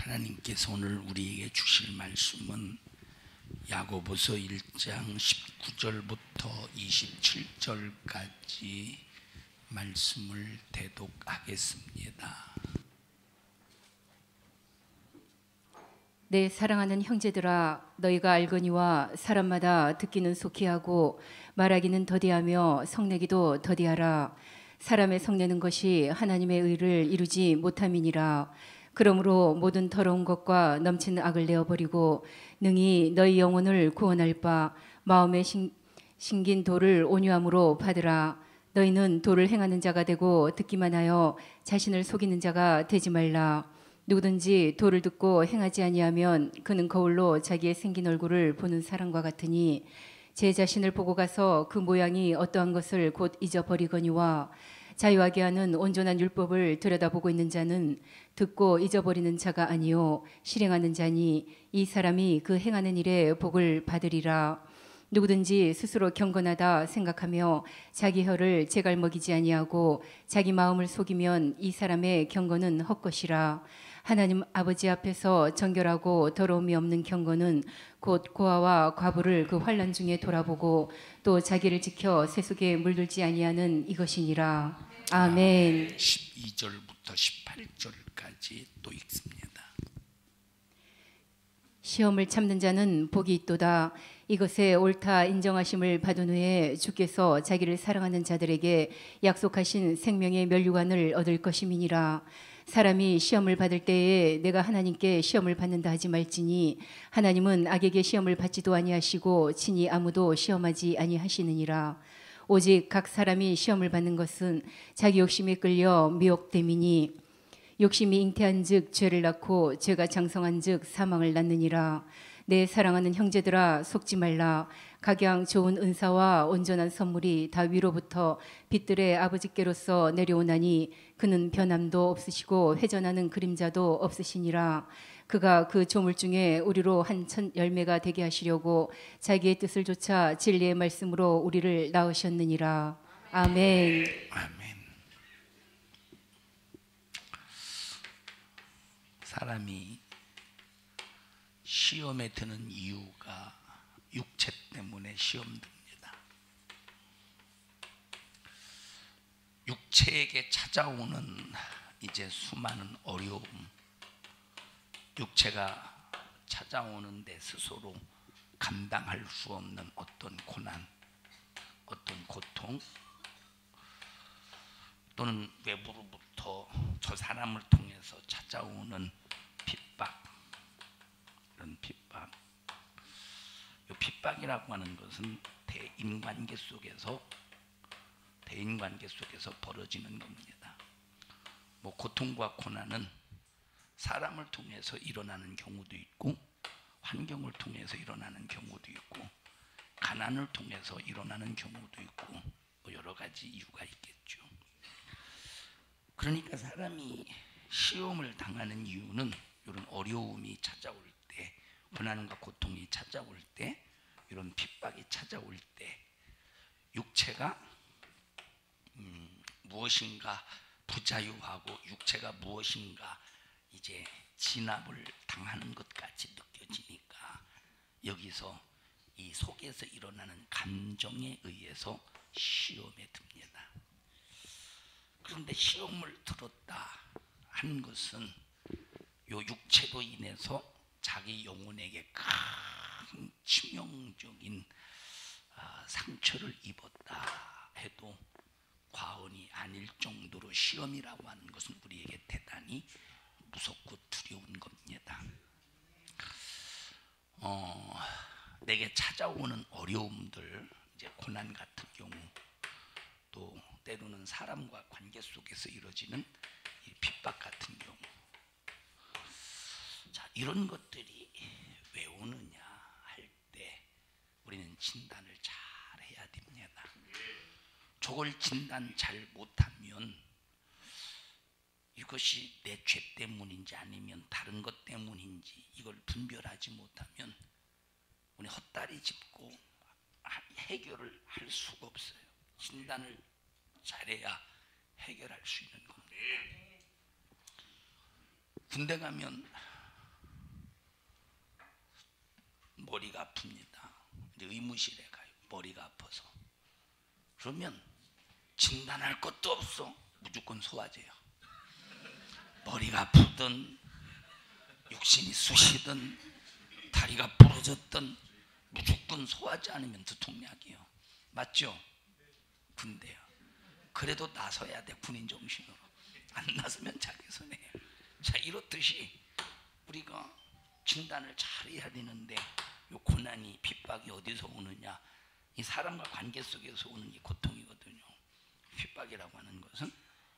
하나님께서 오늘 우리에게 주실 말씀은 야고보서 1장 19절부터 27절까지 말씀을 대독하겠습니다. 내 사랑하는 형제들아, 너희가 알거니와 사람마다 듣기는 속히 하고 말하기는 더디하며 성내기도 더디하라. 사람의 성내는 것이 하나님의 의를 이루지 못함이니라. 그러므로 모든 더러운 것과 넘치는 악을 내어버리고 능히 너희 영혼을 구원할 바 마음에 심긴 도를 온유함으로 받으라. 너희는 도를 행하는 자가 되고 듣기만 하여 자신을 속이는 자가 되지 말라. 누구든지 도를 듣고 행하지 아니하면 그는 거울로 자기의 생긴 얼굴을 보는 사람과 같으니 제 자신을 보고 가서 그 모양이 어떠한 것을 곧 잊어버리거니와 자유하게 하는 온전한 율법을 들여다보고 있는 자는 듣고 잊어버리는 자가 아니요 실행하는 자니 이 사람이 그 행하는 일에 복을 받으리라. 누구든지 스스로 경건하다 생각하며 자기 혀를 제갈 먹이지 아니하고 자기 마음을 속이면 이 사람의 경건은 헛것이라. 하나님 아버지 앞에서 정결하고 더러움이 없는 경건은 곧 고아와 과부를 그 환난 중에 돌아보고 또 자기를 지켜 세속에 물들지 아니하는 이것이니라. 아멘. 12절부터 18절까지 또 읽습니다. 시험을 참는 자는 복이 있도다. 이것에 옳다 인정하심을 받은 후에 주께서 자기를 사랑하는 자들에게 약속하신 생명의 면류관을 얻을 것임이니라. 사람이 시험을 받을 때에 내가 하나님께 시험을 받는다 하지 말지니 하나님은 악에게 시험을 받지도 아니하시고 친히 아무도 시험하지 아니하시느니라. 오직 각 사람이 시험을 받는 것은 자기 욕심에 끌려 미혹됨이니 욕심이 잉태한즉 죄를 낳고 죄가 장성한즉 사망을 낳느니라. 내 사랑하는 형제들아, 속지 말라. 각양 좋은 은사와 온전한 선물이 다 위로부터 빛들의 아버지께로서 내려오나니 그는 변함도 없으시고 회전하는 그림자도 없으시니라. 그가 그 조물 중에 우리로 한 천 열매가 되게 하시려고 자기의 뜻을 좇아 진리의 말씀으로 우리를 낳으셨느니라. 아멘. 아멘. 사람이 시험에 드는 이유가 육체 때문에 시험 듭니다. 육체에게 찾아오는 이제 수많은 어려움, 육체가 찾아오는데 스스로 감당할 수 없는 어떤 고난, 어떤 고통, 또는 외부로부터 저 사람을 통해서 찾아오는 핍박, 이런 핍박. 이 핍박이라고 하는 것은 대인관계 속에서 벌어지는 겁니다. 뭐 고통과 고난은 사람을 통해서 일어나는 경우도 있고, 환경을 통해서 일어나는 경우도 있고, 가난을 통해서 일어나는 경우도 있고, 뭐 여러 가지 이유가 있겠죠. 그러니까 사람이 시험을 당하는 이유는 이런 어려움이 찾아올 때, 고난과 고통이 찾아올 때, 이런 핍박이 찾아올 때 육체가 무엇인가 부자유하고 육체가 무엇인가 이제 진압을 당하는 것 같이 느껴지니까 여기서 이 속에서 일어나는 감정에 의해서 시험에 듭니다. 그런데 시험을 들었다 하는 것은 요 육체로 인해서 자기 영혼에게 큰 치명적인 상처를 입었다 해도 과언이 아닐 정도로 시험이라고 하는 것은 우리에게 대단히 무섭고 두려운 겁니다. 내게 찾아오는 어려움들, 이제 고난 같은 경우, 또 때로는 사람과 관계 속에서 이루어지는 이 핍박 같은 경우, 자, 이런 것들이 왜 오느냐 할 때 우리는 진단을 잘 해야 됩니다. 저걸 진단 잘 못하면 이것이 내 죄 때문인지 아니면 다른 것 때문인지 이걸 분별하지 못하면 우리 헛다리 짚고 해결을 할 수가 없어요. 진단을 잘해야 해결할 수 있는 겁니다. 군대 가면 머리가 아픕니다. 이제 의무실에 가요. 머리가 아파서. 그러면 진단할 것도 없어. 무조건 소화제야. 머리가 아프든 육신이 쑤시든 다리가 부러졌든 무조건 소화제 아니면 두통약이요. 맞죠? 군대요. 그래도 나서야 돼. 군인 정신으로. 안 나서면 자기 손해예요. 자, 이렇듯이 우리가 진단을 잘 해야 되는데, 이 고난이 핍박이 어디서 오느냐? 이 사람과 관계 속에서 오는 이 고통이거든요. 핍박이라고 하는 것은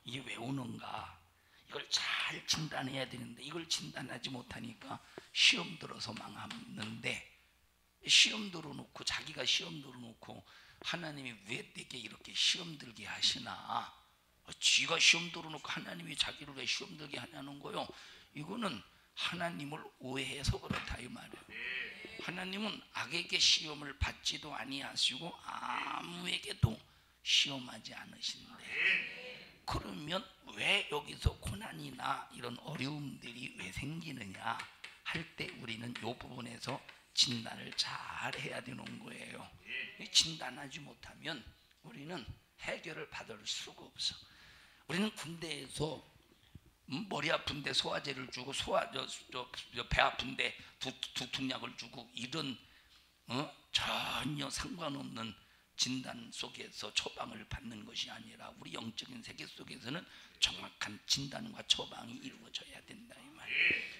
이게 왜 오는가? 이걸 잘 진단해야 되는데, 이걸 진단하지 못하니까 시험 들어서 망하는데, 시험 들어놓고 자기가 시험 들어놓고 하나님이 왜 내게 이렇게 시험 들게 하시나? 지가 시험 들어놓고 하나님이 자기를 왜 시험 들게 하냐는 거요. 이거는 하나님을 오해해서 그렇다 이 말이에요. 하나님은 악에게 시험을 받지도 아니하시고 아무에게도 시험하지 않으신데, 그러면 왜 여기서 고난이나 이런 어려움들이 왜 생기느냐 할 때 우리는 이 부분에서 진단을 잘 해야 되는 거예요. 진단하지 못하면 우리는 해결을 받을 수가 없어. 우리는 군대에서 머리 아픈데 소화제를 주고 배 아픈데 두통약을 주고 이런 전혀 상관없는 진단 속에서 처방을 받는 것이 아니라 우리 영적인 세계 속에서는 정확한 진단과 처방이 이루어져야 된다 이 말이에요.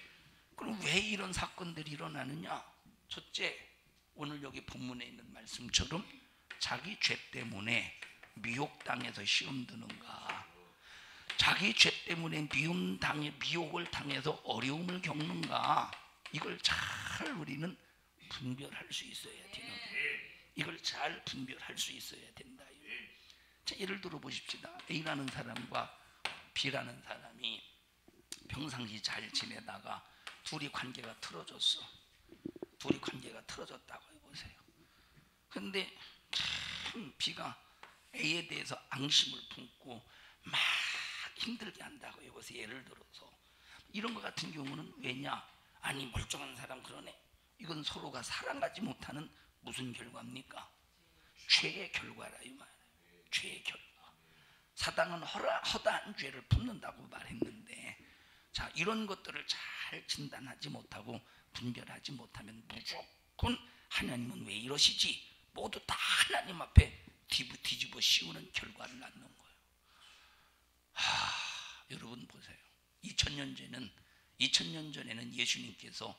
그럼 왜 이런 사건들이 일어나느냐? 첫째, 오늘 여기 본문에 있는 말씀처럼 자기 죄 때문에 미혹당해서 시험 드는가, 자기 죄 때문에 미혹을 당해서 어려움을 겪는가, 이걸 잘 우리는 분별할 수 있어야 되는 거예요. 이걸 잘 분별할 수 있어야 된다. 자, 예를 들어 보십시다. A라는 사람과 B라는 사람이 평상시 잘 지내다가 둘이 관계가 틀어졌어. 둘이 관계가 틀어졌다고 해보세요. 그런데 참 B가 A에 대해서 앙심을 품고 막 힘들게 한다고 해보세요. 예를 들어서 이런 것 같은 경우는 왜냐? 아니 멀쩡한 사람 그러네. 이건 서로가 사랑하지 못하는 무슨 결과입니까? 죄의 결과라 이 말이에요. 죄의 결과. 사단은 허다한 죄를 품는다고 말했는데, 자, 이런 것들을 잘 진단하지 못하고 분별하지 못하면 무조건 하나님은 왜 이러시지? 모두 다 하나님 앞에 뒤집어 씌우는 결과를 낳는 거예요. 여러분 보세요. 2000년 전에는 예수님께서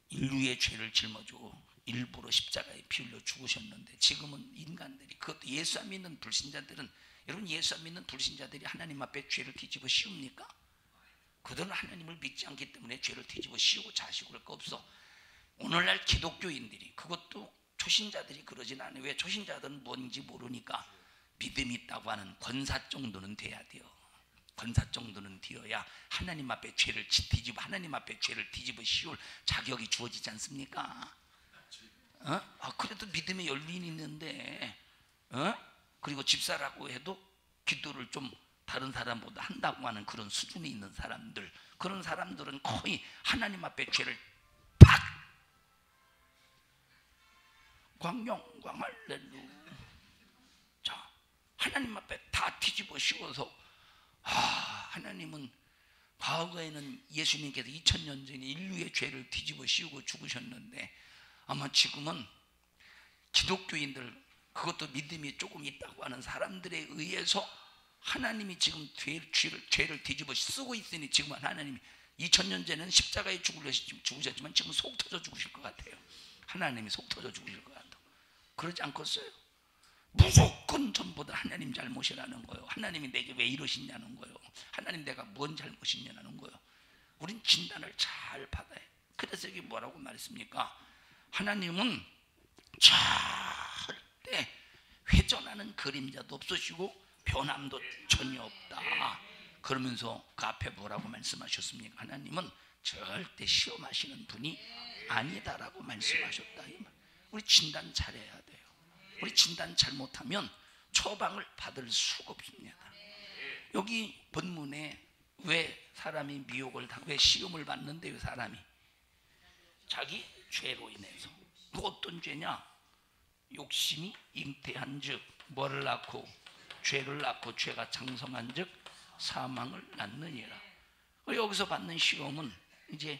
인류의 죄를 짊어지고 일부러 십자가에 피 흘려 죽으셨는데, 지금은 인간들이, 그것도 예수 안 믿는 불신자들은, 여러분 예수 안 믿는 불신자들이 하나님 앞에 죄를 뒤집어 씌웁니까? 그들은 하나님을 믿지 않기 때문에 죄를 뒤집어 씌우고 자시고 그럴 거 없어. 오늘날 기독교인들이, 그것도 초신자들이 그러진 않아요. 왜? 초신자들은 뭔지 모르니까 믿음이 있다고 하는 권사 정도는 돼야 돼요. 권사 정도는 되어야 하나님 앞에 죄를 뒤집어 씌울 자격이 주어지지 않습니까? 그래도 믿음의 연륜이 있는데, 그리고 집사라고 해도 기도를 좀 다른 사람보다 한다고 하는 그런 수준이 있는 사람들, 그런 사람들은 거의 하나님 앞에 죄를 팍 광영광 할렐루야. 자, 하나님 앞에 다 뒤집어 씌워서, 하나님은 과거에는 예수님께서 2000년 전에 인류의 죄를 뒤집어 씌우고 죽으셨는데, 아마 지금은 기독교인들, 그것도 믿음이 조금 있다고 하는 사람들에 의해서 하나님이 지금 죄를 뒤집어 쓰고 있으니, 지금은 하나님이 2000년 전에는 십자가에 죽으셨지만 지금 속 터져 죽으실 것 같아요. 하나님이 속 터져 죽으실 것 같아요. 그러지 않겠어요? 무조건 전부 다 하나님 잘못이라는 거예요. 하나님이 내게 왜 이러시냐는 거예요. 하나님 내가 뭔 잘못이냐는 거예요. 우린 진단을 잘 받아야 해요. 그래서 여기 뭐라고 말했습니까? 하나님은 절대 회전하는 그림자도 없으시고 변함도 전혀 없다. 그러면서 그 앞에 뭐라고 말씀하셨습니까? 하나님은 절대 시험하시는 분이 아니다라고 말씀하셨다. 우리 진단 잘해야 돼요. 우리 진단 잘못하면 처방을 받을 수가 없습니다. 여기 본문에 왜 사람이 미혹을 당해, 왜 시험을 받는데요? 사람이 자기 죄로 인해서. 그 어떤 죄냐? 욕심이 잉태한즉 뭐를 낳고? 죄를 낳고 죄가 장성한즉 사망을 낳느니라. 여기서 받는 시험은 이제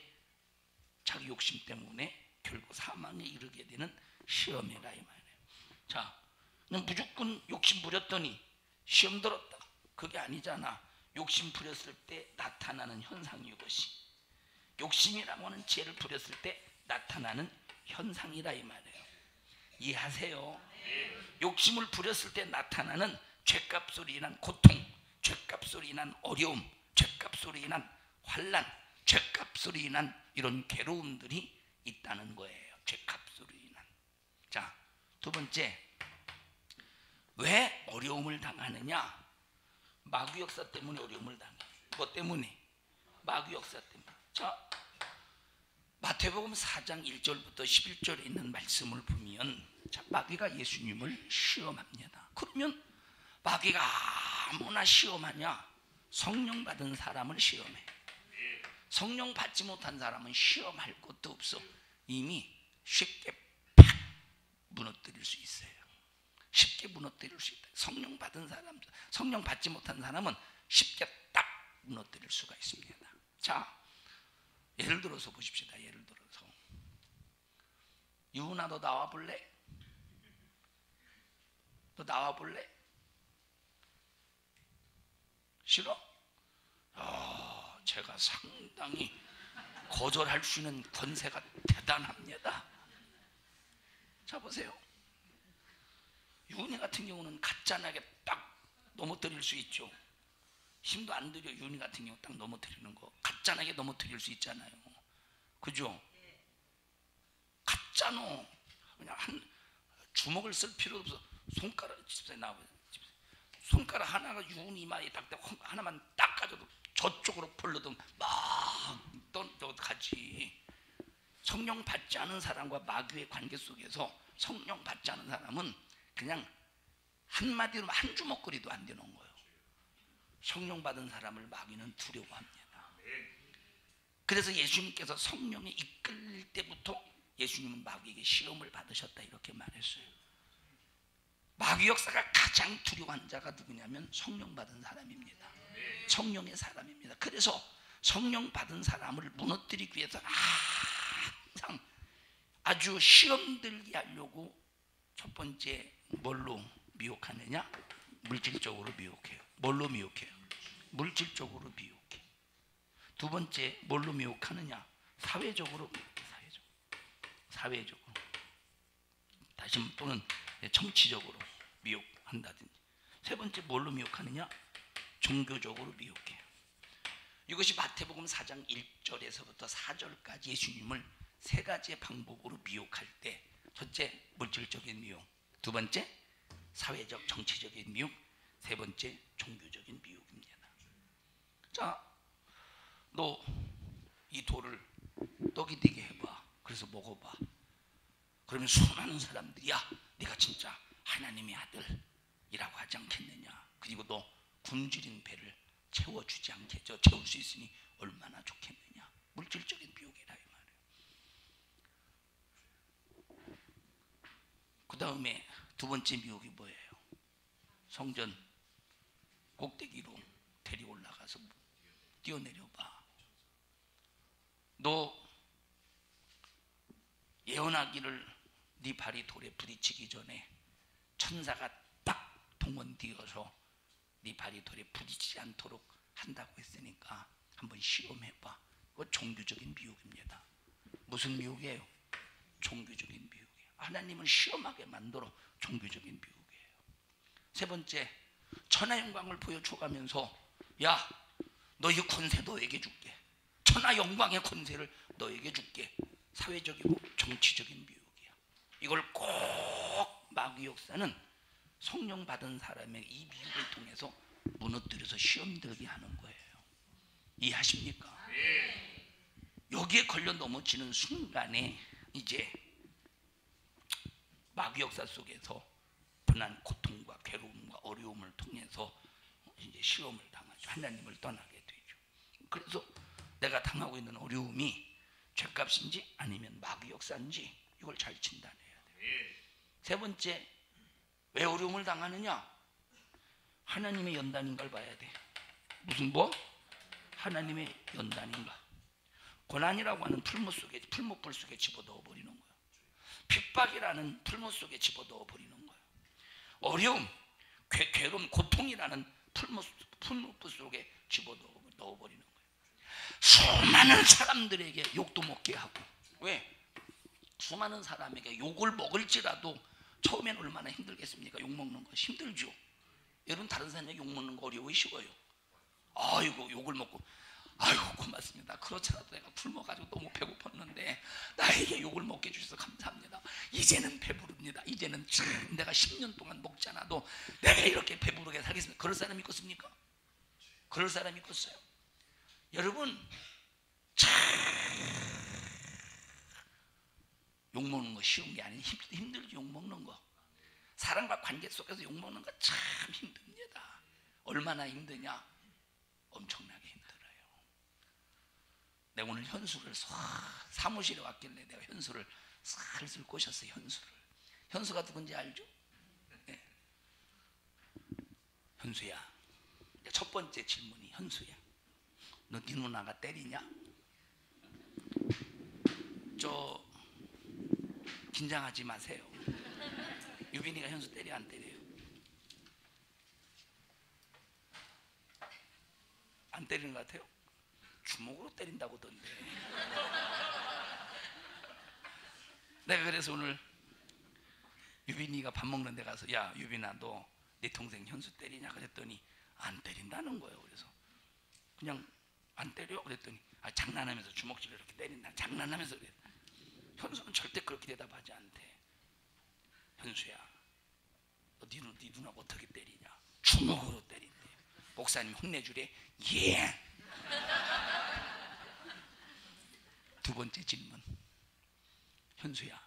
자기 욕심 때문에 결국 사망에 이르게 되는 시험이라 이 말이에요. 자, 무조건 욕심 부렸더니 시험 들었다. 그게 아니잖아. 욕심 부렸을 때 나타나는 현상이 이것이. 욕심이라고 하는 죄를 부렸을 때 나타나는 현상이라 이 말이에요. 이해하세요? 욕심을 부렸을 때 나타나는 죄값으로 인한 고통, 죄값으로 인한 어려움, 죄값으로 인한 환난, 죄값으로 인한 이런 괴로움들이 있다는 거예요. 죄값으로 인한. 자, 두 번째, 왜 어려움을 당하느냐? 마귀 역사 때문에 어려움을 당해. 뭐 때문에? 마귀 역사 때문에. 자, 마태복음 4장 1절부터 11절에 있는 말씀을 보면, 자, 마귀가 예수님을 시험합니다. 그러면 마귀가 아무나 시험하냐? 성령 받은 사람을 시험해. 성령 받지 못한 사람은 시험할 것도 없어. 이미 쉽게 팍 무너뜨릴 수 있어요. 쉽게 무너뜨릴 수 있다. 성령 받은 사람, 성령 받지 못한 사람은 쉽게 딱 무너뜨릴 수가 있습니다. 자, 예를 들어서 보십시다. 예를 들어서 유은아, 너 나와 볼래? 너 나와 볼래? 싫어? 제가 상당히 거절할 수 있는 권세가 대단합니다. 자, 보세요. 유은이 같은 경우는 가짜나게 딱 넘어뜨릴 수 있죠. 힘도 안 들여. 유은이 같은 경우 딱 넘어뜨리는 거 가짜나게 넘어뜨릴 수 있잖아요. 그죠? 가짜노 그냥 한 주먹을 쓸 필요 없어. 손가락 집사에 나와요. 손가락 하나가 유은이 이마에 딱 하나만 딱 가져도 저쪽으로 벌러도 막 가지. 성령 받지 않은 사람과 마귀의 관계 속에서 성령 받지 않은 사람은 그냥 한마디로 한 주먹거리도 안 되는 거예요. 성령 받은 사람을 마귀는 두려워합니다. 그래서 예수님께서 성령에 이끌릴 때부터 예수님은 마귀에게 시험을 받으셨다 이렇게 말했어요. 마귀 역사가 가장 두려워한 자가 누구냐면 성령 받은 사람입니다. 성령의 사람입니다. 그래서 성령 받은 사람을 무너뜨리기 위해서 항상 아주 시험 들게 하려고 첫 번째 뭘로 미혹하느냐? 물질적으로 미혹해요. 뭘로 미혹해요? 물질적으로 미혹해. 두 번째 뭘로 미혹하느냐? 사회적으로 미혹해. 사회적으로. 다시 또는 정치적으로 미혹한다든지. 세 번째 뭘로 미혹하느냐? 종교적으로 미혹해요. 이것이 마태복음 4장 1절에서부터 4절까지 예수님을 세 가지의 방법으로 미혹할 때, 첫째 물질적인 미혹, 두 번째 사회적 정치적인 미혹, 세 번째 종교적인 미혹입니다. 자, 너 이 돌을 떡이 되게 해봐. 그래서 먹어봐. 그러면 수많은 사람들이 야, 네가 진짜 하나님의 아들이라고 하지 않겠느냐. 그리고 너 굶주린 배를 채워주지 않겠죠. 채울 수 있으니 얼마나 좋겠느냐. 물질적인 미혹이라 이 말이에요. 그 다음에 두 번째 미혹이 뭐예요? 성전 꼭대기로 데리고 올라가서 뛰어내려봐. 너 예언하기를 네 발이 돌에 부딪히기 전에 천사가 딱 동원되어서 네 발이 돌에 부딪히지 않도록 한다고 했으니까 한번 시험해봐. 그거 종교적인 미혹입니다. 무슨 미혹이에요? 종교적인 미혹이에요. 하나님을 시험하게 만들어 종교적인 미혹이에요. 세 번째, 천하 영광을 보여줘가면서 야, 너의 권세 너에게 줄게. 천하 영광의 권세를 너에게 줄게. 사회적이고 정치적인 미혹이야. 이걸 꼭 마귀 역사는 성령 받은 사람의 이 미혹을 통해서 무너뜨려서 시험 들게 하는 거예요. 이해하십니까? 여기에 걸려 넘어지는 순간에 이제 마귀 역사 속에서 분한 고통과 괴로움과 어려움을 통해서 이제 시험을 당하죠. 하나님을 떠나게 되죠. 그래서 내가 당하고 있는 어려움이 죄값인지 아니면 마귀 역사인지 이걸 잘 진단해야 돼요. 세 번째, 왜 어려움을 당하느냐? 하나님의 연단인 걸 봐야 돼. 무슨 뭐? 하나님의 연단인가? 고난이라고 하는 풀무불 속에 집어넣어 버리는 거예요. 핍박이라는 풀무 속에 집어넣어 버리는 거예요. 어려움, 괴로움, 고통이라는 풀무불 속에 집어넣어 버리는 거예요. 수많은 사람들에게 욕도 먹게 하고. 왜? 수많은 사람에게 욕을 먹을지라도 처음엔 얼마나 힘들겠습니까? 욕 먹는 거 힘들죠. 여러분 다른 사람에게 욕 먹는 거 어려워요? 쉬워요? 아이고 욕을 먹고 아이고 고맙습니다. 그렇잖아도 내가 굶어가지고 너무 배고팠는데 나에게 욕을 먹게 해주셔서 감사합니다. 이제는 배부릅니다. 이제는 내가 10년 동안 먹지 않아도 내가 이렇게 배부르게 살겠습니다. 그럴 사람이 있겠습니까? 그럴 사람이 있겠어요? 여러분 참 욕먹는 거 쉬운 게 아니에요. 힘들죠. 욕먹는 거. 사람과 관계 속에서 욕먹는 거 참 힘듭니다. 얼마나 힘드냐? 엄청나게 힘들어요. 내가 오늘 현수를 사무실에 왔길래 내가 현수를 슬슬 꼬셨어요. 현수가 누군지 알죠? 네. 현수야, 첫 번째 질문이 현수야, 너 네 누나가 때리냐? 긴장하지 마세요. 유빈이가 현수 때려 안 때려요? 안 때리는 것 같아요? 주먹으로 때린다고 하던데. 내가 그래서 오늘 유빈이가 밥 먹는 데 가서 야 유빈아 너 네 동생 현수 때리냐 그랬더니 안 때린다는 거예요. 그래서 그냥 안 때려? 그랬더니 장난하면서 주먹질을 이렇게 때린다. 장난하면서 그래. 현수는 절대 그렇게 대답하지 않대. 현수야 너 네 누나가 어떻게 때리냐? 주먹으로 때린대. 목사님 혼내주래. 예. 두 번째 질문. 현수야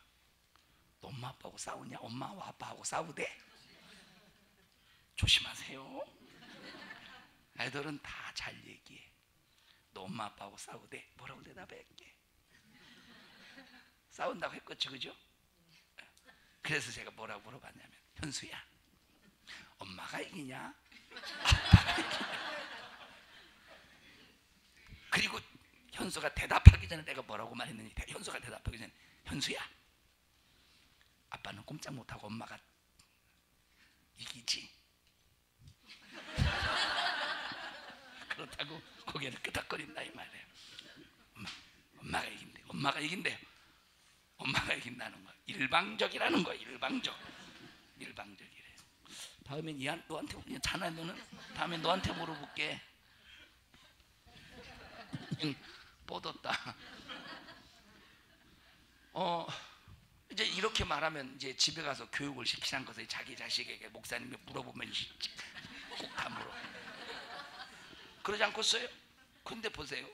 너 엄마 아빠하고 싸우냐? 엄마와 아빠하고 싸우대? 조심하세요. 애들은 다 잘 얘기해. 너 엄마 아빠하고 싸우대? 뭐라고 대답할게? 싸운다고 했겠죠, 그죠? 그래서 제가 뭐라고 물어봤냐면 현수야 엄마가 이기냐? 아빠가 이기냐? 그리고 현수가 대답하기 전에 내가 뭐라고 말했느니 현수가 대답하기 전에 현수야 아빠는 꼼짝 못하고 엄마가 이기지? 그렇다고 고개를 끄덕거린다 이 말이에요. 엄마가 이긴대. 엄마가 이긴대요. 엄마가 이긴다는 거야. 일방적이라는 거야. 일방적이래. 다음엔 너한테 자나 너는 다음에 너한테 물어볼게. 뻗었다. 이제 이렇게 말하면 이제 집에 가서 교육을 시키는 것을 자기 자식에게 목사님이 물어보면 꼭 다 물어. 그러지 않겠어요? 근데 보세요.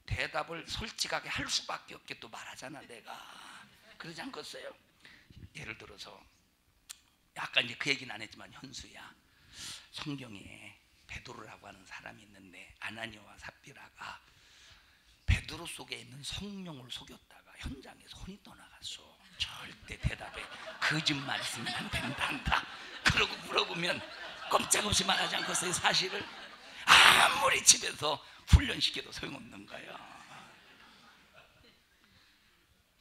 대답을 솔직하게 할 수밖에 없게 또 말하잖아 내가. 그러지 않겠어요? 예를 들어서 아까 이제 그 얘기는 안 했지만 현수야 성경에 베드로라고 하는 사람이 있는데 아나니아와 삽비라가 베드로 속에 있는 성령을 속였다가 현장에서 혼이 떠나갔어. 절대 대답에 거짓말 있으면 안 된다. 그러고 물어보면 꼼짝없이 말하지 않겠어요? 사실을 아무리 집에서 훈련시켜도 소용없는 거예요.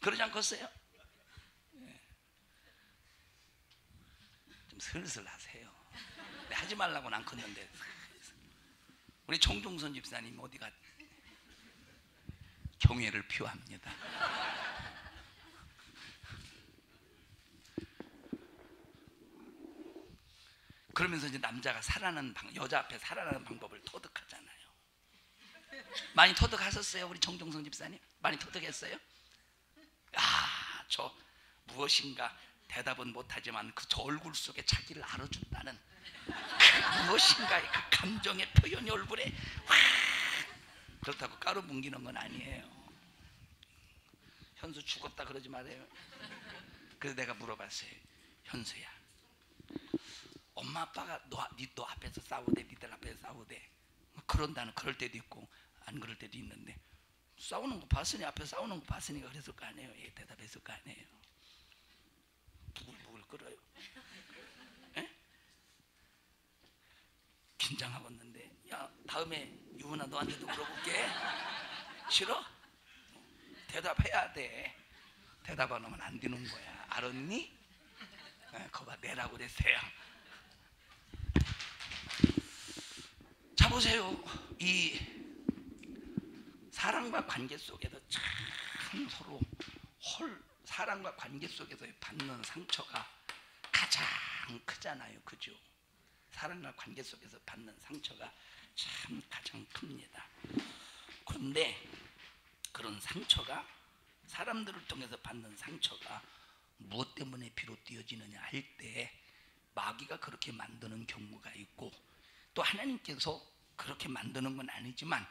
그러지 않겠어요? 좀 슬슬 하세요. 하지 말라고는 안 컸는데. 우리 정종선 집사님 어디가 경외를 표합니다. 그러면서 이제 남자가 여자 앞에 살아나는 방법을 터득하잖아요. 많이 터득하셨어요? 우리 정종성 집사님? 많이 터득했어요? 저 무엇인가 대답은 못하지만 저 얼굴 속에 자기를 알아준다는 그 무엇인가의 그 감정의 표현이 얼굴에 확. 그렇다고 까루 뭉기는 건 아니에요. 현수 죽었다 그러지 말아요. 그래서 내가 물어봤어요. 현수야 엄마 아빠가 너 앞에서 싸우대 니들 앞에서 싸우대 그럴 때도 있고 안 그럴 때도 있는데 싸우는 거 봤으니, 앞에 싸우는 거 봤으니까 그랬을 거 아니에요. 예, 대답했을 거 아니에요. 부글부글 끓어요. 예? 긴장하고 있는데, 야, 다음에 유은아 너한테도 물어볼게. 싫어? 대답해야 돼. 대답 안 하면 안 되는 거야. 알았니? 거봐, 내라고 그랬어요. 자, 보세요. 이 사랑과 관계 속에서 참 서로 사랑과 관계 속에서 받는 상처가 가장 크잖아요. 그죠? 사랑과 관계 속에서 받는 상처가 참 가장 큽니다. 그런데 그런 상처가, 사람들을 통해서 받는 상처가 무엇 때문에 비롯되어지느냐 할 때, 마귀가 그렇게 만드는 경우가 있고, 또 하나님께서 그렇게 만드는 건 아니지만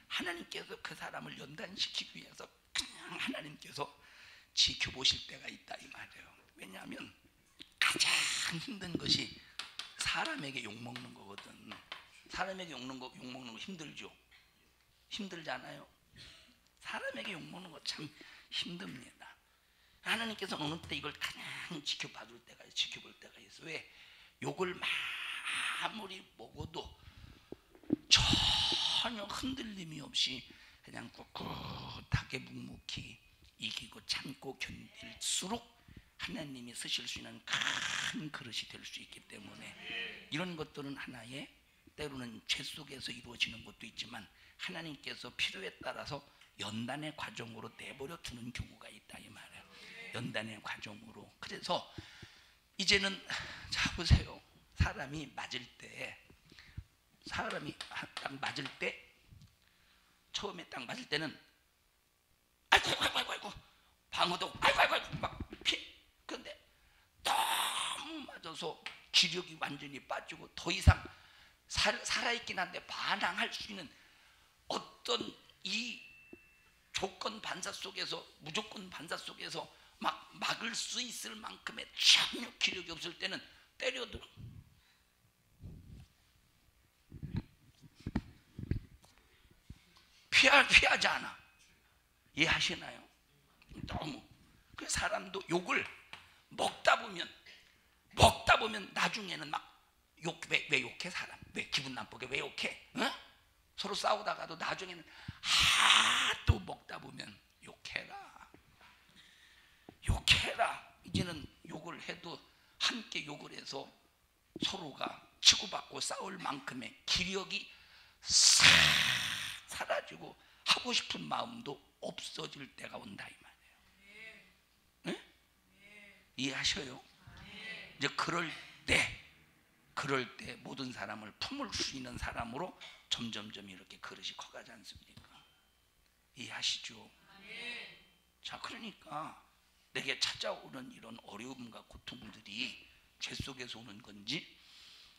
하나님께서 그 사람을 연단시키기 위해서 그냥 하나님께서 지켜보실 때가 있다 이 말이에요. 왜냐하면 가장 힘든 것이 사람에게 욕먹는 거거든. 사람에게 욕먹는 거 힘들죠? 힘들잖아요. 사람에게 욕먹는 거 참 힘듭니다. 하나님께서 어느 때 이걸 가장 지켜볼 때가 있어. 왜? 욕을 아무리 먹어도 전혀 흔들림이 없이 그냥 꿋꿋하게 묵묵히 이기고 참고 견딜수록 하나님이 쓰실 수 있는 큰 그릇이 될 수 있기 때문에, 이런 것들은 하나의, 때로는 죄 속에서 이루어지는 것도 있지만 하나님께서 필요에 따라서 연단의 과정으로 내버려 두는 경우가 있다 이 말이에요. 연단의 과정으로. 그래서 이제는 자 보세요. 사람이 딱 맞을 때, 처음에 딱 맞을 때는 아이고 방어도 아이고 막 피해. 그런데 너무 맞아서 기력이 완전히 빠지고 더 이상 살아있긴 한데 반항할 수 있는 어떤 이 조건 반사 속에서, 무조건 반사 속에서 막 막을 수 있을 만큼의 전혀 기력이 없을 때는 때려도 피하지 않아. 이해하시나요? 너무. 그 사람도 욕을 먹다 보면 나중에는 막 왜 욕해 사람? 왜 기분 나쁘게 왜 욕해? 어? 서로 싸우다가도 나중에는 또 먹다 보면 욕해라. 이제는 욕을 해도 함께 욕을 해서 서로가 치고받고 싸울 만큼의 기력이 싹 사라지고 하고 싶은 마음도 없어질 때가 온다 이 말이에요. 네? 이해하셔요? 이제 그럴 때 모든 사람을 품을 수 있는 사람으로 점점점 이렇게 그릇이 커가지 않습니까? 이해하시죠? 자, 그러니까 내게 찾아오는 이런 어려움과 고통들이 죄 속에서 오는 건지,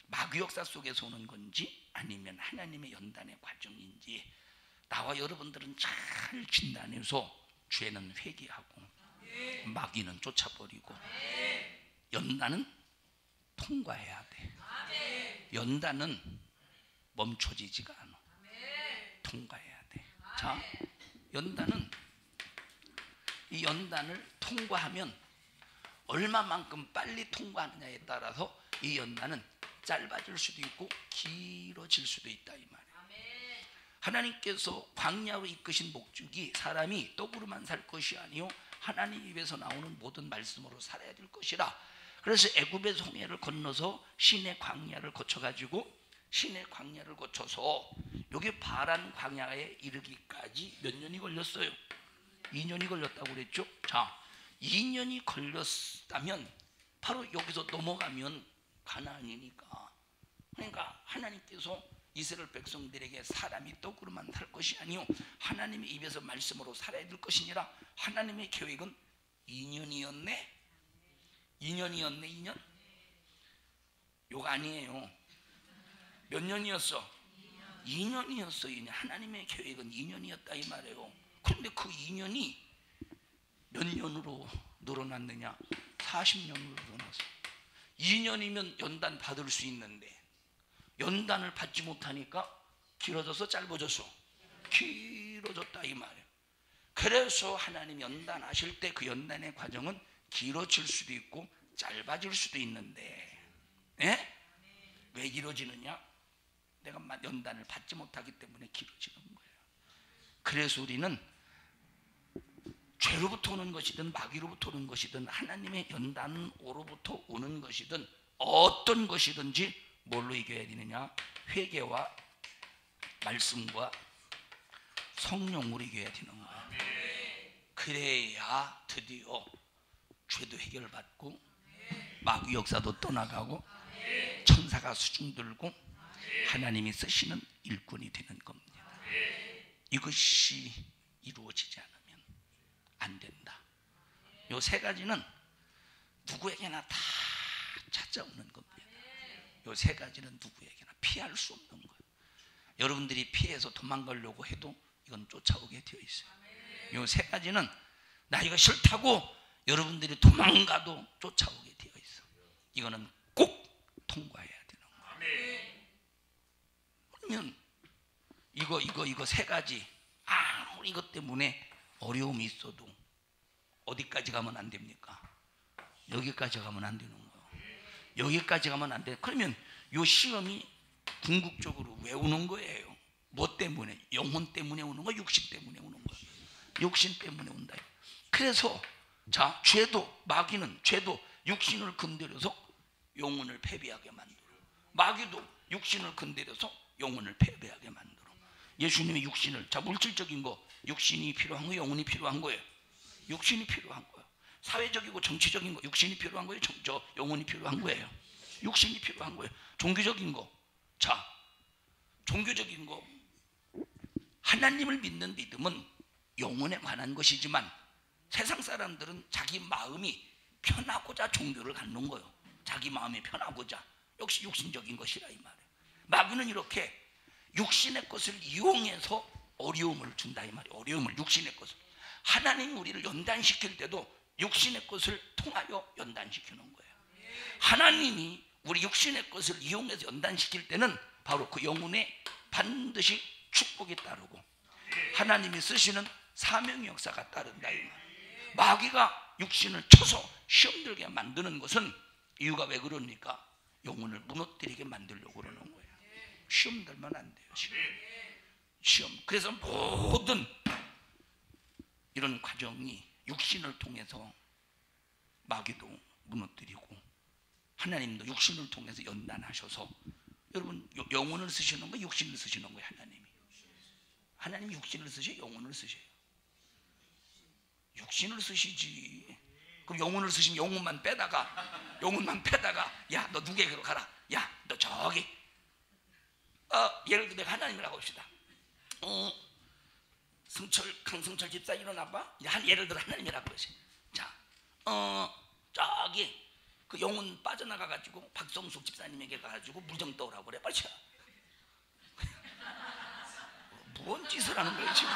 마귀 역사 속에서 오는 건지, 아니면 하나님의 연단의 과정인지, 나와 여러분들은 잘 진단해서 죄는 회개하고 마귀는 쫓아버리고 연단은 통과해야 돼. 연단은 멈춰지지가 않아. 통과해야 돼. 자, 이 연단을 통과하면 얼마만큼 빨리 통과하느냐에 따라서 이 연단은 짧아질 수도 있고 길어질 수도 있다 이 말이에요. 하나님께서 광야로 이끄신 목적이 사람이 떡으로만 살 것이 아니요 하나님 입에서 나오는 모든 말씀으로 살아야 될 것이라. 그래서 애굽의 홍해를 건너서 신의 광야를 거쳐가지고, 신의 광야를 거쳐서 여기 바란 광야에 이르기까지 몇 년이 걸렸어요? 2년이 걸렸다고 그랬죠? 자, 2년이 걸렸다면 바로 여기서 넘어가면 가나안이니까. 그러니까 하나님께서 이스라엘 백성들에게 사람이 떡으로만 살 것이 아니요 하나님의 입에서 말씀으로 살아야 될 것이니라. 하나님의 계획은 2년이었네. 2년? 욕 아니에요. 몇 년이었어? 2년이었어. 2년. 하나님의 계획은 2년이었다 이 말이에요. 그런데 그 2년이 몇 년으로 늘어났느냐? 40년으로 늘어났어. 2년이면 연단 받을 수 있는데 연단을 받지 못하니까 길어져서 짧아졌어. 길어졌다 이 말이에요. 그래서 하나님 연단하실 때 그 연단의 과정은 길어질 수도 있고 짧아질 수도 있는데, 예? 왜 길어지느냐? 내가 연단을 받지 못하기 때문에 길어지는 거예요. 그래서 우리는 죄로부터 오는 것이든 마귀로부터 오는 것이든 하나님의 연단은 오로부터 오는 것이든 어떤 것이든지 뭘로 이겨야 되느냐? 회개와 말씀과 성령으로 이겨야 되는 거예요. 그래야 드디어 죄도 해결받고 마귀 역사도 떠나가고 천사가 수중들고 하나님이 쓰시는 일꾼이 되는 겁니다. 이것이 이루어지지 않으면 안 된다. 이 세 가지는 누구에게나 다 찾아오는 겁니다. 이 세 가지는 누구에게나 피할 수 없는 거예요. 여러분들이 피해서 도망가려고 해도 이건 쫓아오게 되어 있어요. 이 세 가지는 나 이거 싫다고 여러분들이 도망가도 쫓아오게 되어 있어. 이거는 꼭 통과해야 되는 거예요. 그러면 이거 세 가지 아무리 이것 때문에 어려움이 있어도 어디까지 가면 안 됩니까? 여기까지 가면 안 되는 거예요. 여기까지 가면 안 돼. 그러면 이 시험이 궁극적으로 왜 오는 거예요? 뭐 때문에? 영혼 때문에 오는 거, 육신 때문에 오는 거예요. 육신 때문에 온다. 그래서 자, 마귀는 죄도 육신을 건드려서 영혼을 패배하게 만들어. 마귀도 육신을 건드려서 영혼을 패배하게 만들어. 예수님의 육신을, 자, 물질적인 거, 육신이 필요한 거, 영혼이 필요한 거예요. 육신이 필요한 거예요. 사회적이고 정치적인 거, 육신이 필요한 거예요. 영혼이 필요한 거예요. 육신이 필요한 거예요. 종교적인 거, 자, 종교적인 거, 하나님을 믿는 믿음은 영혼에 관한 것이지만 세상 사람들은 자기 마음이 편하고자 종교를 갖는 거예요. 자기 마음이 편하고자. 역시 육신적인 것이라 이 말이에요. 마귀는 이렇게 육신의 것을 이용해서 어려움을 준다 이 말이에요. 어려움을, 육신의 것을. 하나님 우리를 연단시킬 때도 육신의 것을 통하여 연단시키는 거예요. 하나님이 우리 육신의 것을 이용해서 연단시킬 때는 바로 그 영혼에 반드시 축복이 따르고 하나님이 쓰시는 사명의 역사가 따른다 이 말. 마귀가 육신을 쳐서 시험 들게 만드는 것은 이유가 왜 그럽니까? 영혼을 무너뜨리게 만들려고 그러는 거예요. 시험 들면 안 돼요. 시험. 그래서 모든 이런 과정이 육신을 통해서 마귀도 무너뜨리고 하나님도 육신을 통해서 연단하셔서, 여러분 영혼을 쓰시는 거, 육신을 쓰시는 거예요. 하나님이 육신을 쓰셔, 영혼을 쓰셔요. 육신을 쓰시지. 그럼 영혼을 쓰시면 영혼만 빼다가 야, 너 누구에게로 가라. 야, 너 저기 예를 들어 내가 하나님이라고 합시다. 강승철 집사 일어나봐. 예를 들어 하나님이라고 하세요. 자, 저기 그 영혼 빠져나가가지고 박성숙 집사님에게 가가지고 무정 떠오라고 그래. 빨리 쳐. 뭔 짓을 하는 거야 지금?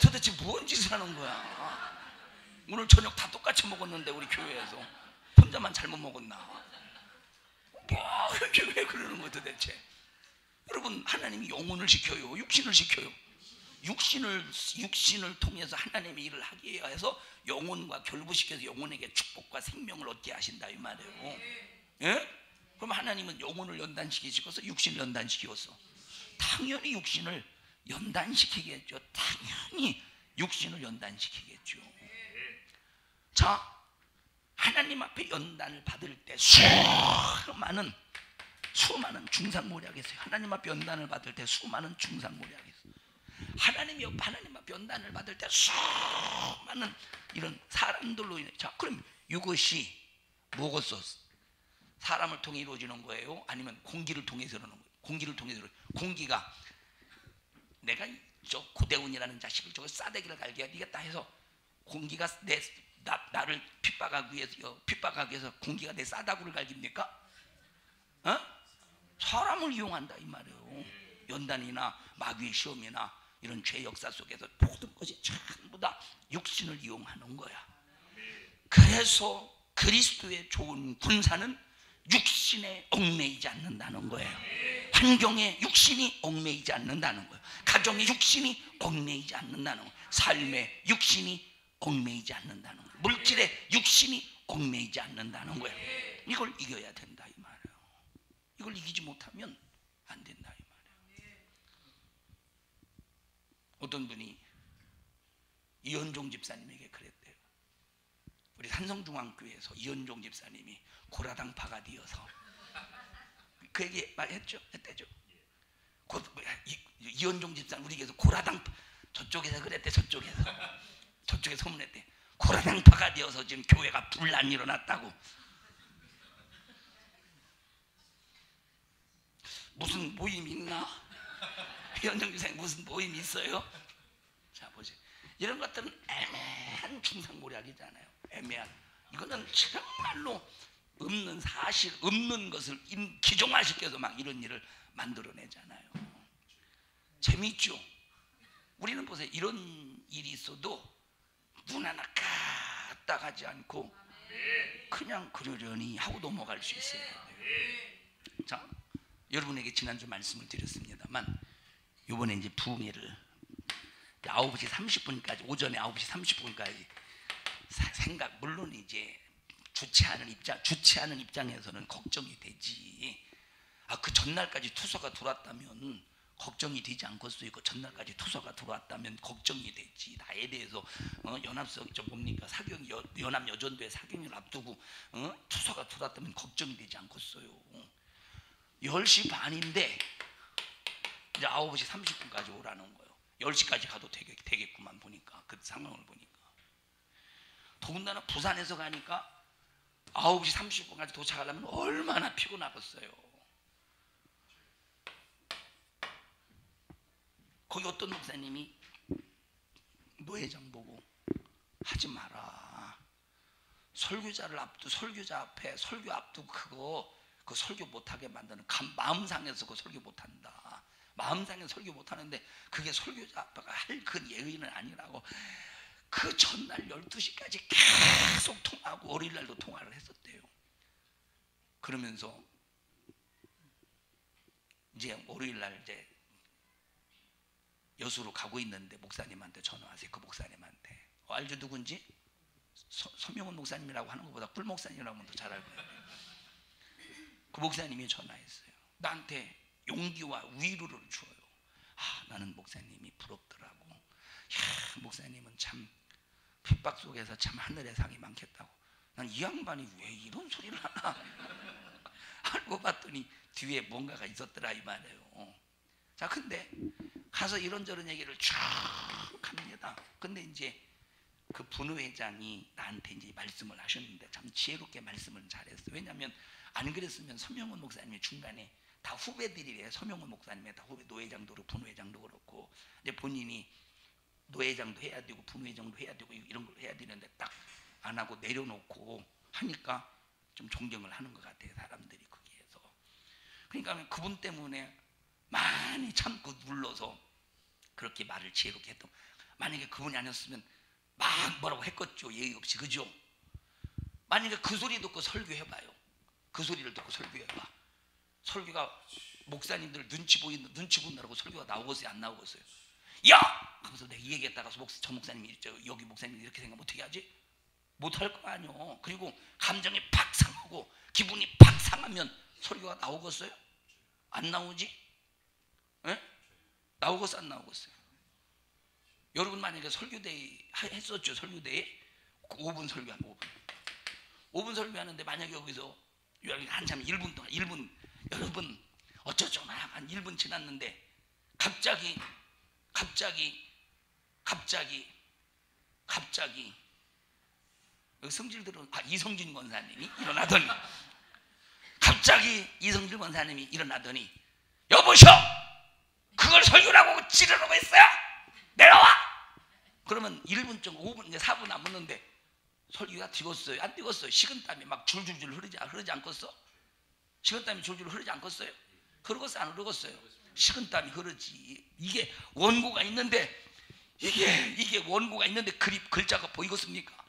도대체 뭔 짓을 하는 거야? 오늘 저녁 다 똑같이 먹었는데 우리 교회에서 혼자만 잘못 먹었나? 이렇게 왜 그러는 거야 도대체? 여러분, 하나님이 영혼을 시켜요, 육신을 시켜요. 육신을 통해서 하나님의 일을 하기 위해서 영혼과 결부시켜서 영혼에게 축복과 생명을 얻게 하신다 이 말이에요. 예? 그럼 하나님은 영혼을 연단시키셔서 육신을 연단시켰어. 당연히 육신을 연단시키겠죠. 당연히 육신을 연단시키겠죠. 자, 하나님 앞에 연단을 받을 때 수많은 중상모략이 있어요. 하나님 앞에 연단을 받을 때 수많은 중상모략이 있어요. 하나님 앞에 연단을 받을 때 수많은 이런 사람들로 인해. 자, 그럼 이것이 무엇으로 사람을 통해 이루어지는 거예요? 아니면 공기를 통해서 이루어지는 거예요? 공기가 내가 저 고대운이라는 자식을 저거 싸대기를 갈게 하겠다 해서 공기가 나를 핍박하기 위해서 공기가 내 싸다구를 갈깁니까? 사람을 이용한다 이 말이에요. 연단이나 마귀의 시험이나 이런 죄 역사 속에서 모든 것이 전부 다 육신을 이용하는 거야. 그래서 그리스도의 좋은 군사는 육신에 얽매이지 않는다는 거예요. 환경에 육신이 얽매이지 않는다는 거예요. 가정에 육신이 얽매이지 않는다는 거예요. 삶에 육신이 얽매이지 않는다는 거예요. 물질에 육신이 얽매이지 않는다는 거예요. 이걸 이겨야 된다 이 말이에요. 이걸 이기지 못하면 안 된다 이 말이에요. 어떤 분이 이현종 집사님에게 그랬대요. 우리 산성중앙교회에서 이현종 집사님이 고라당파가 되어서 그 얘기 많이 했대죠. 이현종 집사님 우리에게서 고라당파, 저쪽에서 그랬대. 저쪽에서 소문냈대. 고라당파가 되어서 지금 교회가 분란이 일어났다고. 무슨 모임 있나? 이현종 집사님 무슨 모임 있어요? 자 보세요. 이런 것들은 애매한 중상모략이잖아요. 애매한. 이거는 정말로 없는 사실, 없는 것을 기종화시켜서 막 이런 일을 만들어내잖아요. 재미있죠? 우리는 보세요. 이런 일이 있어도 눈 하나 까딱 하지 않고 그냥 그러려니 하고 넘어갈 수 있어요. 자, 여러분에게 지난주 말씀을 드렸습니다만 이번에 이제 부흥회를 9시 30분까지 오전에 9시 30분까지 생각, 물론 이제 주최하는 입장에서는 걱정이 되지. 그 전날까지 투서가 들어왔다면 걱정이 되지 않겠어요? 그 전날까지 투서가 들어왔다면 걱정이 되지. 나에 대해서 연합성 뭡니까 사경 연합 여전도의 사경을 앞두고 투서가 들어왔다면 걱정이 되지 않겠어요? 10시 반인데 이제 9시 30분까지 오라는 거예요. 10시까지 가도 되겠구만 보니까 그 상황을 보니까. 더군다나 부산에서 가니까 9시 30분까지 도착하려면 얼마나 피곤하겠어요. 거기 어떤 목사님이 노회장 보고 하지 마라. 설교자 앞에 설교 앞두고 그 설교 못하게 만드는 마음 상해서 그 설교 못한다. 마음 상해서 설교 못하는데 그게 설교자 앞에가 할 그 예의는 아니라고. 그 전날 12시까지 계속 통화하고 월요일날도 통화를 했었대요. 그러면서 이제 월요일날 이제 여수로 가고 있는데 목사님한테 전화하세요. 그 목사님한테. 알죠? 누군지? 서명훈 목사님이라고 하는 것보다 꿀 목사님이라고 하면 더 잘 알고 있어요. 그 목사님이 전화했어요. 나한테 용기와 위로를 줘요. 나는 목사님이 부럽더라고. 목사님은 참 핍박 속에서 참 하늘의 상이 많겠다고. 난 이 양반이 왜 이런 소리를 하나 알고 봤더니 뒤에 뭔가가 있었더라 이 말이에요. 자, 근데 가서 이런저런 얘기를 쭉 합니다. 근데 이제 그 분회장이 나한테 이제 말씀을 하셨는데 참 지혜롭게 말씀을 잘했어요. 왜냐하면 안 그랬으면 서명훈 목사님이 중간에 다 후배들이래요. 서명훈 목사님의 다 후배, 노회장도 그렇고 분회장도 그렇고. 근데 본인이 노회장도 해야 되고 분회장도 해야 되고 이런 걸 해야 되는데 딱 안 하고 내려놓고 하니까 좀 존경을 하는 것 같아요. 사람들이 거기에서. 그러니까 그분 때문에 많이 참고 눌러서 그렇게 말을 지혜롭게 했던. 만약에 그분이 아니었으면 막 뭐라고 했겠죠. 예의 없이. 그죠? 만약에 그 소리 듣고 설교해봐요. 그 소리를 듣고 설교해봐. 설교가 목사님들 눈치 보느라고 설교가 나오겠어요? 안 나오겠어요? 야! 하면서 내가 이 얘기했다가 저 목사님이 여기 목사님이 이렇게 생각하면 어떻게 하지? 못할 거 아니요. 그리고 감정이 팍 상하고 기분이 팍 상하면 설교가 나오겠어요? 안 나오지? 에? 나오겠어? 안 나오겠어요? 여러분 만약에 설교대회 했었죠? 설교대회 5분 설교하면 5분 설교하는데 만약에 여기서 한참 1분 동안 1분 여러분 어쩌죠? 한 1분 지났는데 갑자기 성질들은 이성진 권사님이 일어나더니 갑자기 이성진 권사님이 일어나더니 여보셔! 그걸 설교라고 지르라고 했어요? 내려와! 그러면 1분쯤 5분 이제 4분 남았는데 설교가 되었어요? 안 되었어요? 식은땀이 막 줄줄줄 흐르지 않겠어? 식은땀이 줄줄 흐르지 않겠어요? 흐르겠어요? 안 흐르겠어요? 식은땀이 흐르지. 이게 원고가 있는데 이게 원고가 있는데 글자가 보이겠습니까?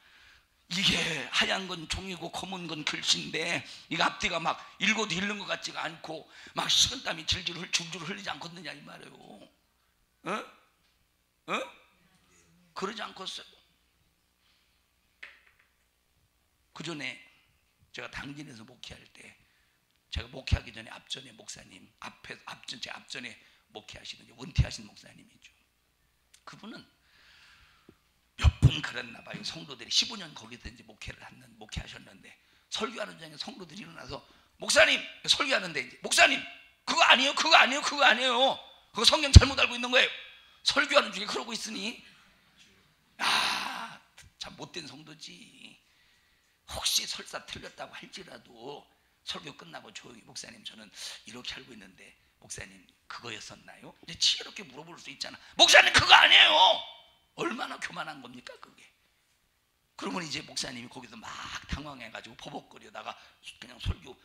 이게 하얀 건 종이고 검은 건 글씨인데 이거 앞뒤가 막 읽어도 읽는 것 같지가 않고 막 식은땀이 줄줄 흘리지 않거든요 이 말이에요. 그러지 않겠어요? 그 전에 제가 당진에서 목회할 때, 제가 목회하기 전에 앞전에 목사님 제 앞전에 목회하시던 은퇴하신 목사님이죠. 그분은 몇 번 그랬나 봐요. 성도들이 15년 거기서 이제 목회하셨는데 설교하는 중에 성도들이 일어나서 목사님 설교하는데 이제 목사님 그거 아니에요. 그거 성경 잘못 알고 있는 거예요. 설교하는 중에 그러고 있으니 참 못된 성도지. 혹시 설사 틀렸다고 할지라도 설교 끝나고 조용히 목사님 저는 이렇게 알고 있는데 목사님 그거였었나요? 이제 지혜롭게 물어볼 수 있잖아. 목사님 그거 아니에요. 얼마나 교만한 겁니까 그게. 그러면 이제 목사님이 거기서 막 당황해가지고 버벅거리다가 그냥 설교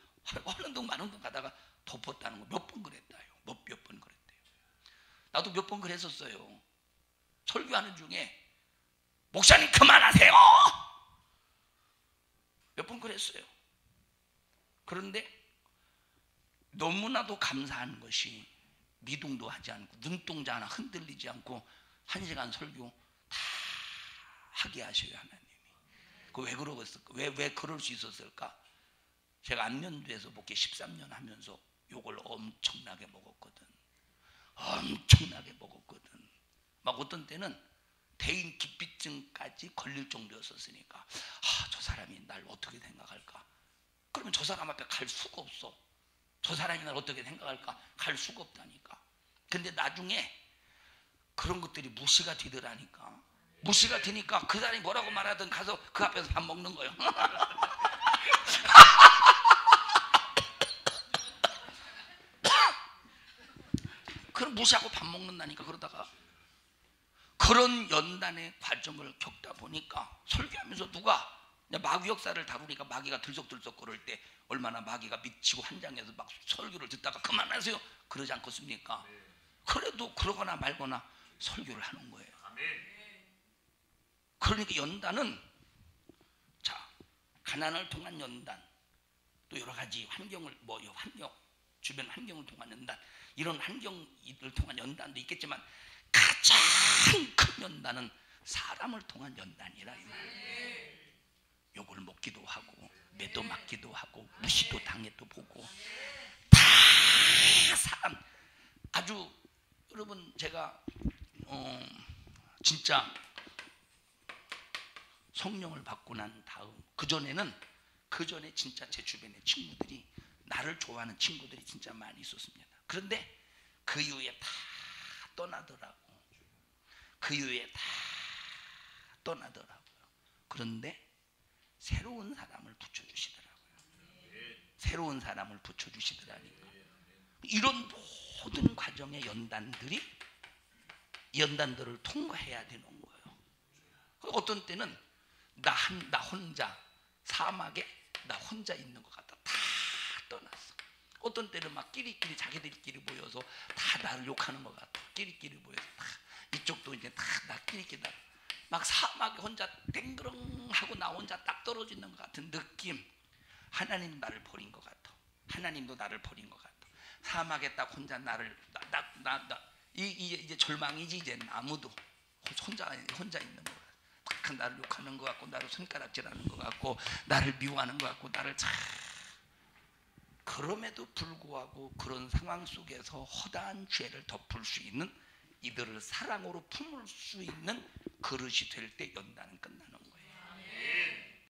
하는 동 마는 동 가다가 덮었다는 거 몇 번 그랬다요. 몇 번 그랬대요. 나도 몇 번 그랬었어요. 설교하는 중에 목사님 그만하세요. 몇 번 그랬어요. 그런데 너무나도 감사한 것이 미동도 하지 않고 눈동자 하나 흔들리지 않고 1시간 설교 다 하게 하셔요 하나님이. 그 왜 그러겠을까? 왜 그럴 수 있었을까? 제가 안면도에서 목회 13년 하면서 욕을 엄청나게 먹었거든. 막 어떤 때는 대인 기피증까지 걸릴 정도였었으니까 저 사람이 날 어떻게 생각할까? 그러면 저 사람 앞에 갈 수가 없어. 저 사람이 날 어떻게 생각할까? 갈 수가 없다니까. 근데 나중에 그런 것들이 무시가 되더라니까. 무시가 되니까 그 사람이 뭐라고 말하든 가서 그 앞에서 밥 먹는 거예요. 그럼 무시하고 밥 먹는다니까. 그러다가 그런 연단의 과정을 겪다 보니까 설교하면서 누가 마귀 역사를 다루니까 마귀가 들썩들썩 거릴 때 얼마나 마귀가 미치고 한장에서 막 설교를 듣다가 그만하세요 그러지 않겠습니까? 그래도 그러거나 말거나 설교를 하는 거예요. 그러니까 연단은 가난을 통한 연단, 또 여러 가지 환경을 주변 환경을 통한 연단, 이런 환경을 통한 연단도 있겠지만 가장 큰 연단은 사람을 통한 연단이라 이 말이에요. 욕을 먹기도 하고 매도 맞기도 하고 무시도 당해도 보고 다 사람. 아주 여러분 제가 진짜 성령을 받고 난 다음 그 전에 진짜 제 주변에 친구들이 나를 좋아하는 친구들이 진짜 많이 있었습니다. 그런데 그 이후에 다 떠나더라고. 그런데 새로운 사람을 붙여주시더라고요. 이런 모든 과정의 연단들을 통과해야 되는 거예요. 어떤 때는 나 혼자 사막에 나 혼자 있는 것 같아. 다 떠났어. 어떤 때는 막 자기들끼리 모여서 다 나를 욕하는 것 같아. 끼리끼리 모여서 다 이쪽도 이제 다 나 끼리끼리 막 사막에 혼자 땡그렁하고 나 혼자 딱 떨어져 있는 것 같은 느낌. 하나님도 나를 버린 것 같아. 사막에 딱 혼자 이제 절망이지. 이제 아무도 혼자 있는 것 같아. 딱 나를 욕하는 것 같고 나를 손가락질하는 것 같고 나를 미워하는 것 같고 나를 그럼에도 불구하고 그런 상황 속에서 허다한 죄를 덮을 수 있는, 이들을 사랑으로 품을 수 있는 그릇이 될 때 연단은 끝나는